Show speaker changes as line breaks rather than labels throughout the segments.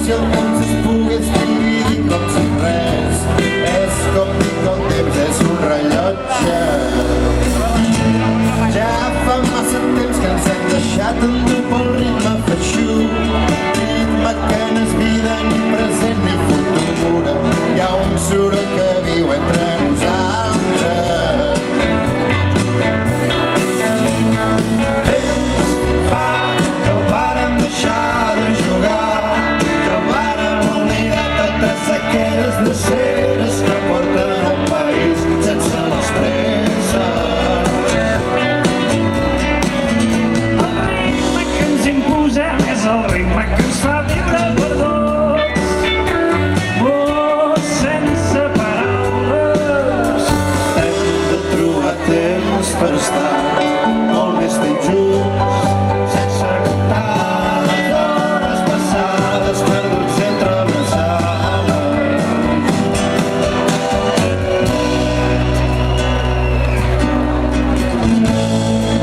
si el temps es pogués dividir com si res. És com dir que el temps és un rellotge. Ja fa massa temps que ens hem deixat endur pel ritme feixuc, ritme que no és vida ni present ni futur. Hi ha un soroll que viu entre nosaltres. Temps fa que vàrem deixar de jugar, que vàrem oblidar totes aquelles dreceres que porten un país sense les presses.
El ritme que ens imposem és el ritme que ens fa viure per dos. Oh, sense paraules.
Hem de trobar temps per estar molt més temps junts, sense comptar les hores passades perduts entre les ales.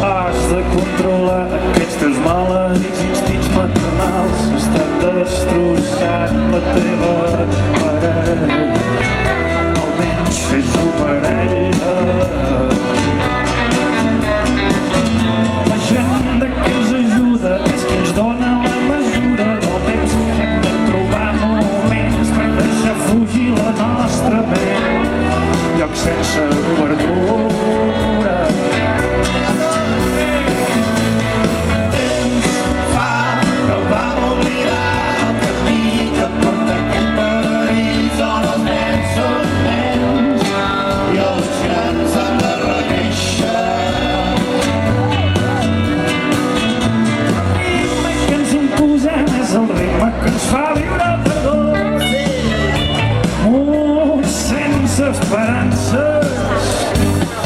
Has de controlar aquests teus maleïts instints maternals. Està destrossant la teva parella. Almenys fes-ho parella. L'agenda que ens ajuda és que ens dona la mesura del temps. Hem de trobar moments per deixar fugir la nostra ment. Lloc sense obertura.
Temps fa que vam oblidar el camí que porta aquell paradís on els nens són nens i els grans han de renéixer.
El ritme que ens imposem és el ritme que ens fa viure per dos. Sense esperances.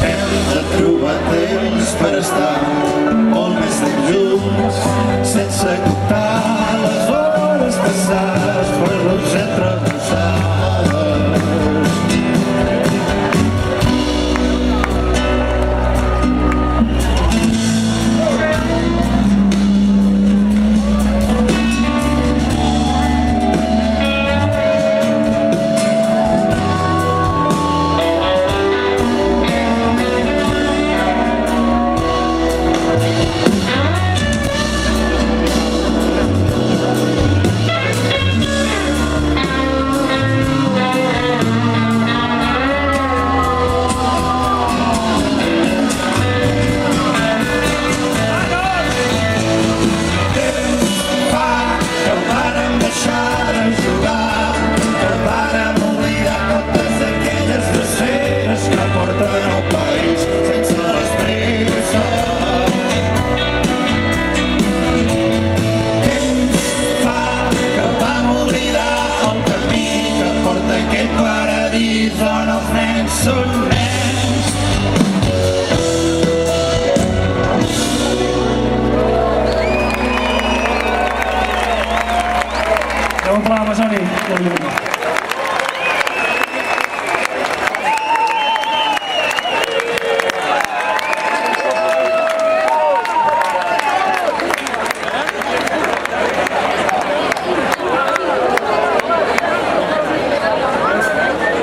Hem de trobar temps per estar molt més temps junts, sense comptar les hores passades perduts entre nosaltres.
Mazoni.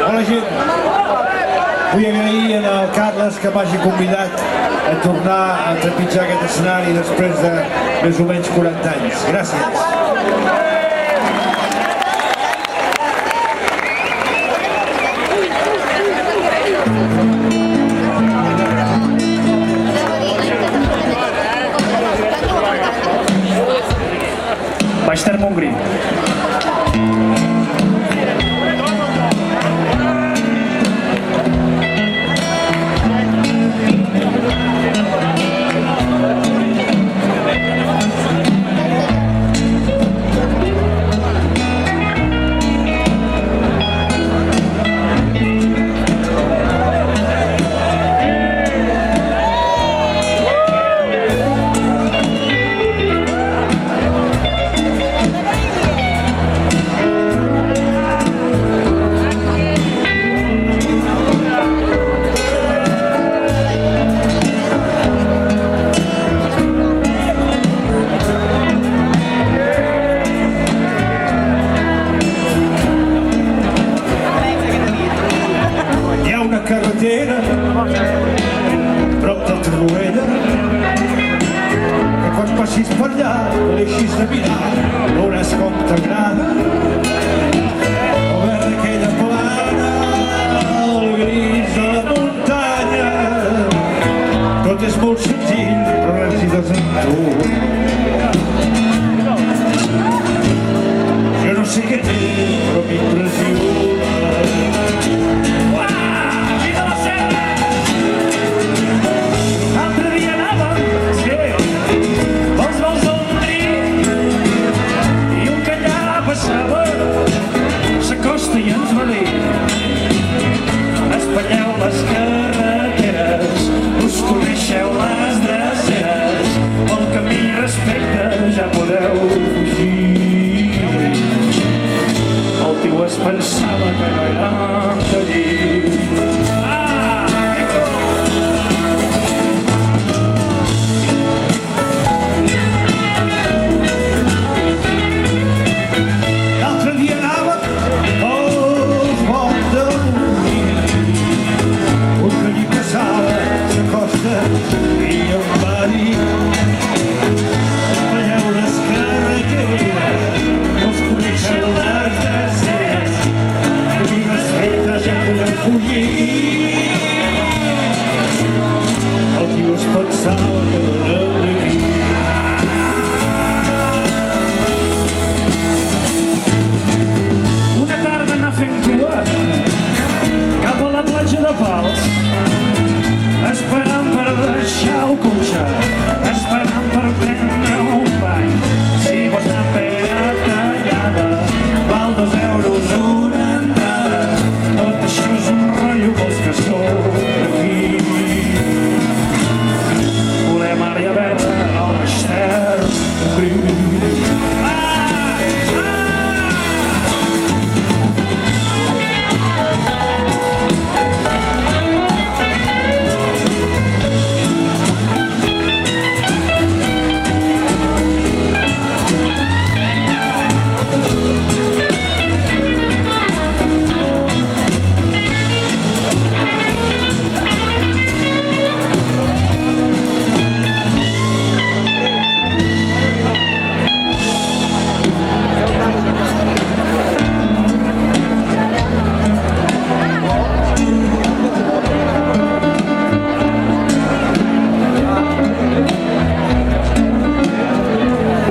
Hola gent, vull agrair al Carles que m'hagi convidat a tornar a trepitjar aquest escenari després de més o menys 40 anys. Gràcies.
Baix Ter Mongrí.
com t'agrada, el verd d'aquella plana, el gris de la muntanya. Tot és molt senzill, però res si des amb tu. Jo no sé què té, però m'impressiona.
Vida la Serra! L'altre dia anàvem, als Baix Ter Mongrí, i un que allà passava s'acosta i ens va dir: espatlleu les carreteres, us coneixeu les dreceres, el camí respecte ja podeu fugir. El tio es pensava que no érem d'allí.
L'altre dia anava als Baix Ter Mongrí, un que allí passava s'acosta i em va dir: veieu les carreteres, us coneixeu les dreceres, camí respecte ja podeu fugir. El tio es pensava que no érem d'aquí.
Una tarda anar fent cua cap a la platja de Pals, esperant per deixar el cotxe, esperant per prendre un bany. Si vols anar pera tallada, val 2 euros una entrada. Tot això és un rotllo pels que sou d'aquí. Volem àrea verda al Baix Ter Mongrí.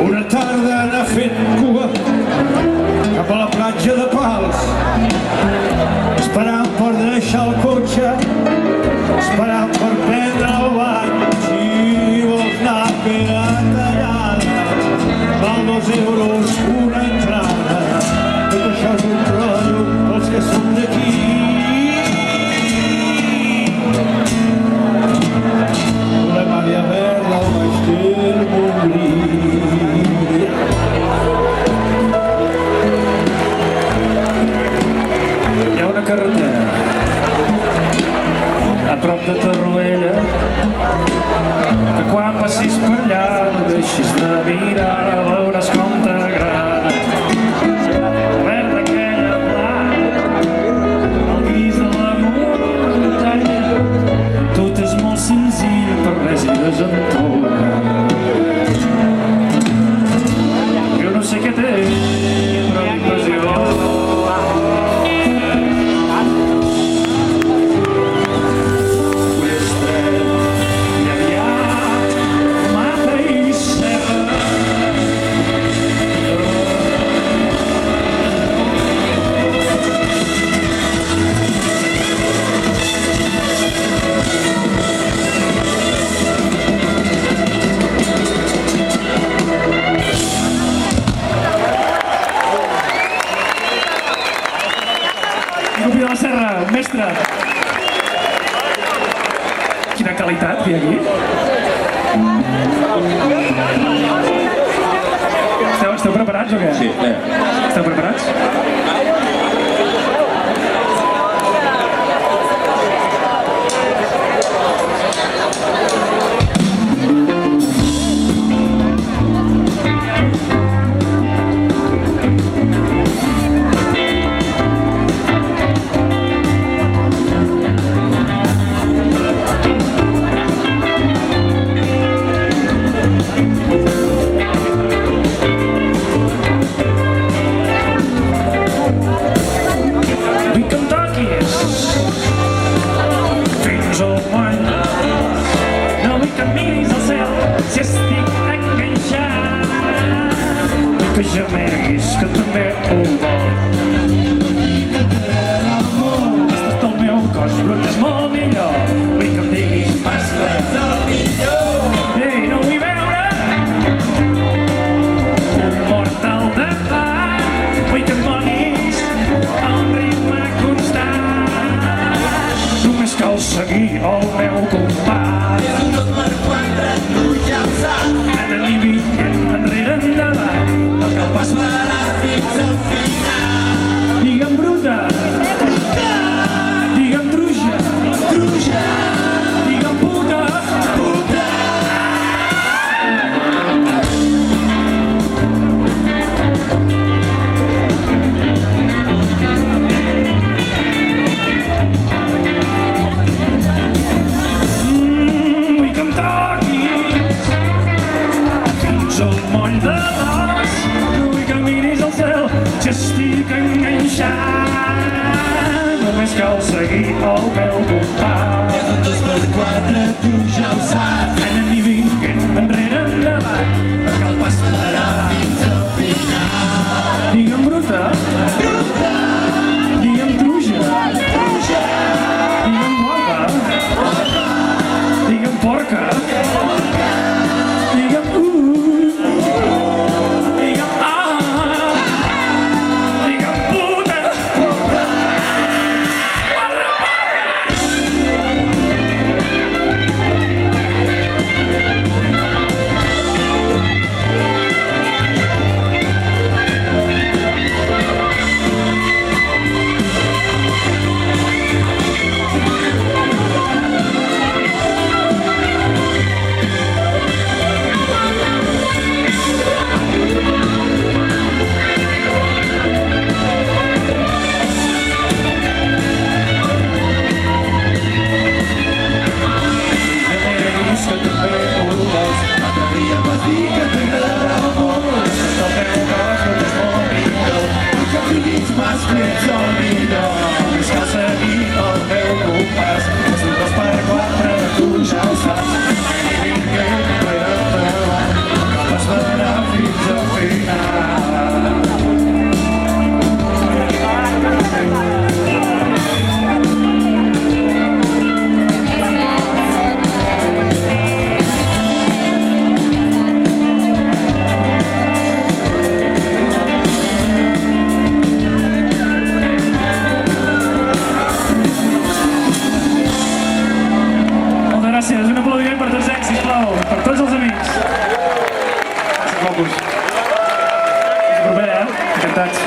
Una tarda anar fent cua cap a la platja de Pals, esperant per deixar el cotxe, esperant per prendre el bany. Si vols anar pera tallada, val 2 euros una entrada. Tot això és un rotllo pels que som d'aquí. Volem àrea verda al Baix Ter Mongrí.
Hi ha una carretera a prop de Torroella que quan passis per allà no deixis de mirar, veuràs com t'agrada. El verd d'aquella plana, el gris de la muntanya. Tot és molt senzill, per res hi desentona. Jo no sé què té, però m'impressiona. Copi de la Serra, mestre! Quina qualitat que hi ha aquí! Esteu preparats o què?
Sí,
Esteu preparats? que també ho vol. Estàs del meu cos, però ets molt millor. Vull que em diguis mascle del millor. Ei, no vull veure un mortal de part. Vull que em donis a un ritme constant. Només cal seguir el meu compàs.
Tot per quatre, tu ja ho saps.
Anant i vinguent, enrere, endavant.
No cal pas parar fins al final.
Digue'm bruta, digue'm truja, digue'm puta. Vull que em toquis fins al moll de l'os. Vull que miris al cel, ja estic enganxat. Només cal seguir el meu compàs.
Dos per quatre, tu ja ho saps.
Anant i vinguent, enrere, endavant.
No cal pas parar fins al final.
Digue'm bruta, digue'm truja, digue'm guapa, digue'm porca, digue'm digue'm digue'm puta. Gràcies, un aplaudiment per tots ells, sisplau, per tots els amics. Gràcies, guapos. Fins la propera, encantats.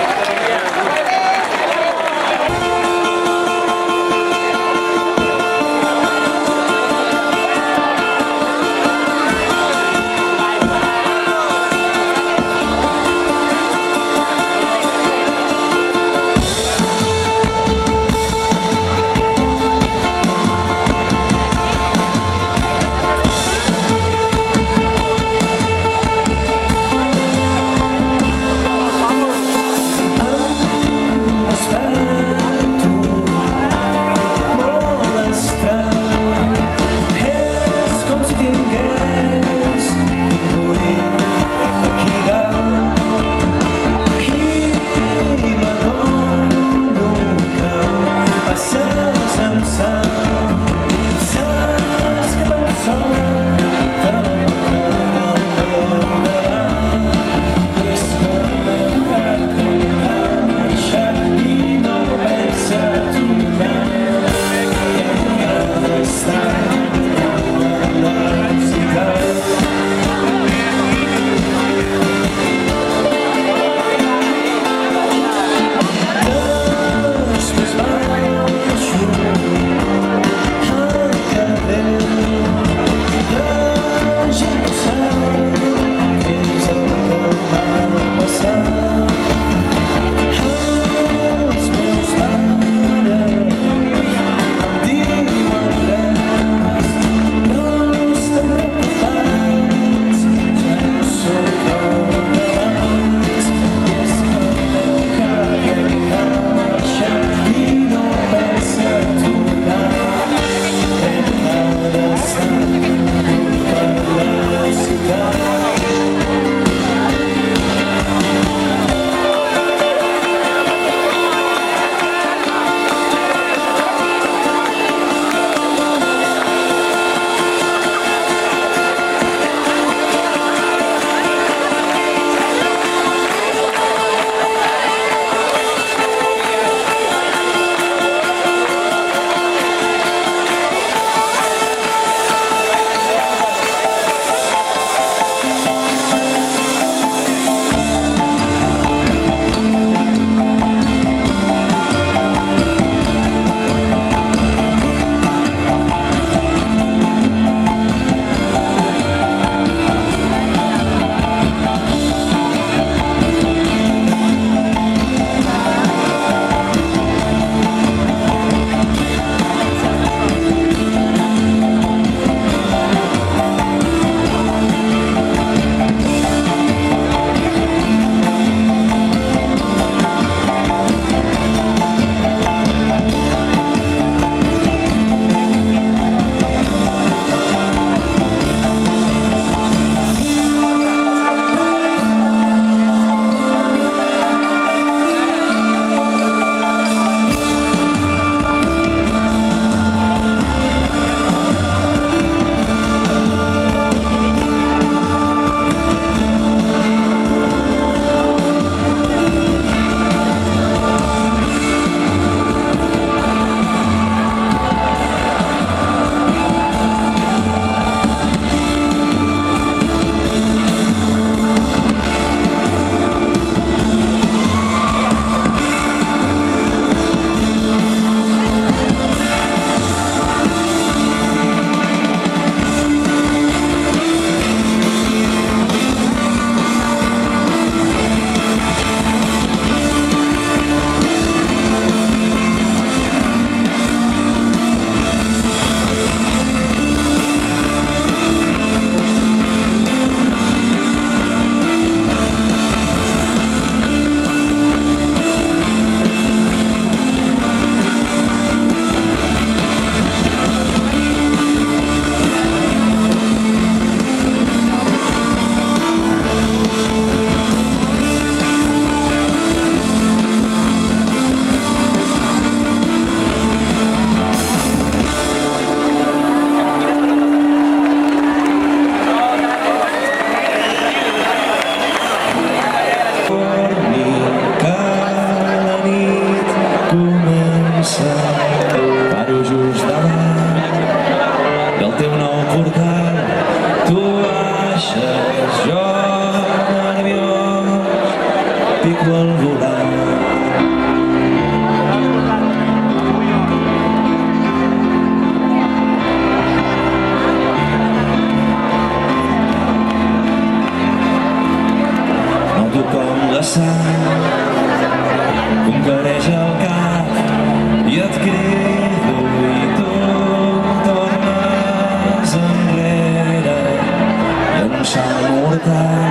Noto com la sang conquereix el cap i et crido i tu tornes enrere i en sang mortal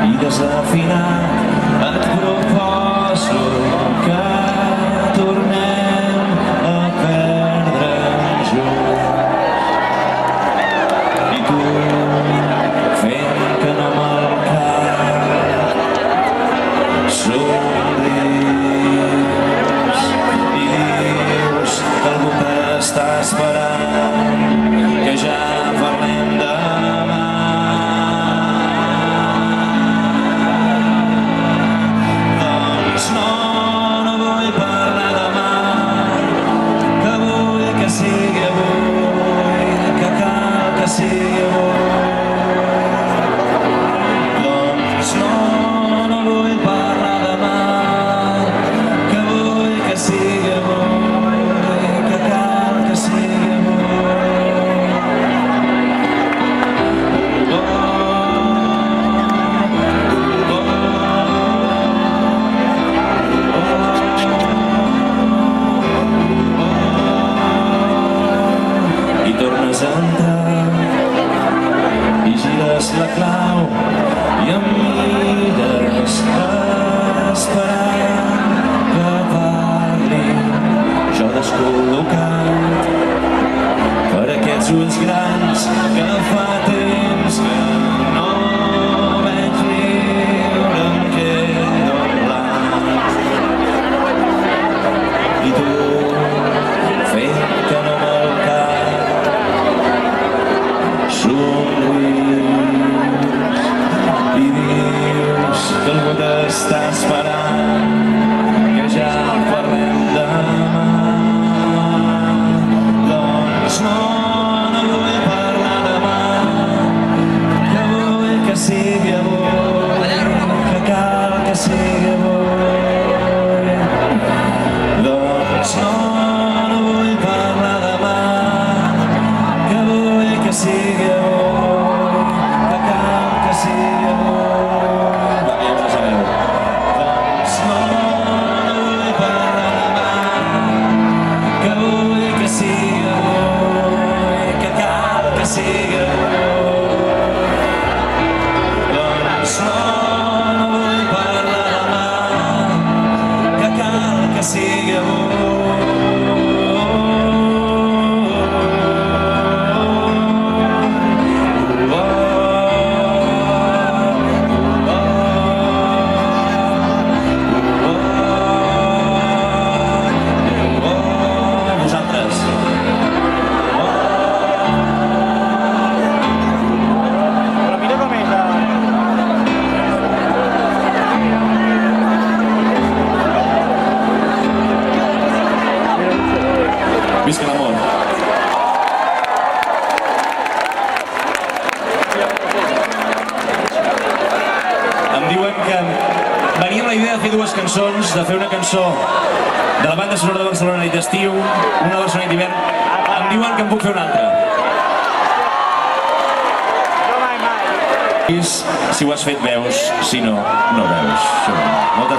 i desafinat et proposo que tornem a perdre'ns junts i tu fent que no me'l somrius i dius que algú t'està esperant, que ja parlem demà. Doncs no vull parlar demà, que vull que sigui avui, que cal que sigui avui. Doncs no vull parlar demà, que vull que sigui avui, que cal que sigui avui. I tornes a entrar i gires la clau i em mires esperant que parli, jo descol·locat per aquests ulls grans que fa temps que no veig riure, em quedo en blanc. I tu fent que no me'l cap somrius i dius que algú t'està esperant, que ja parlem demà. Doncs no vull parlar demà, que vull que sigui avui, que cal que sigui avui. Doncs no vull parlar demà, que vull que sigui avui, que cal que sigui avui. Doncs no vull parlar demà, que vull que sigui avui, que cal que sigui avui. Doncs no vull parlar demà, que cal que sigui avui. Visca l'amor. Em diuen que venia la idea de fer dues cançons, de fer una cançó de la banda sonora de Barcelona nit d'estiu, una de Barcelona nit d'hivern. Em diuen que en puc fer una altra. Jo Mai Mai. Si ho has fet, veus. Si no, no veus. Moltes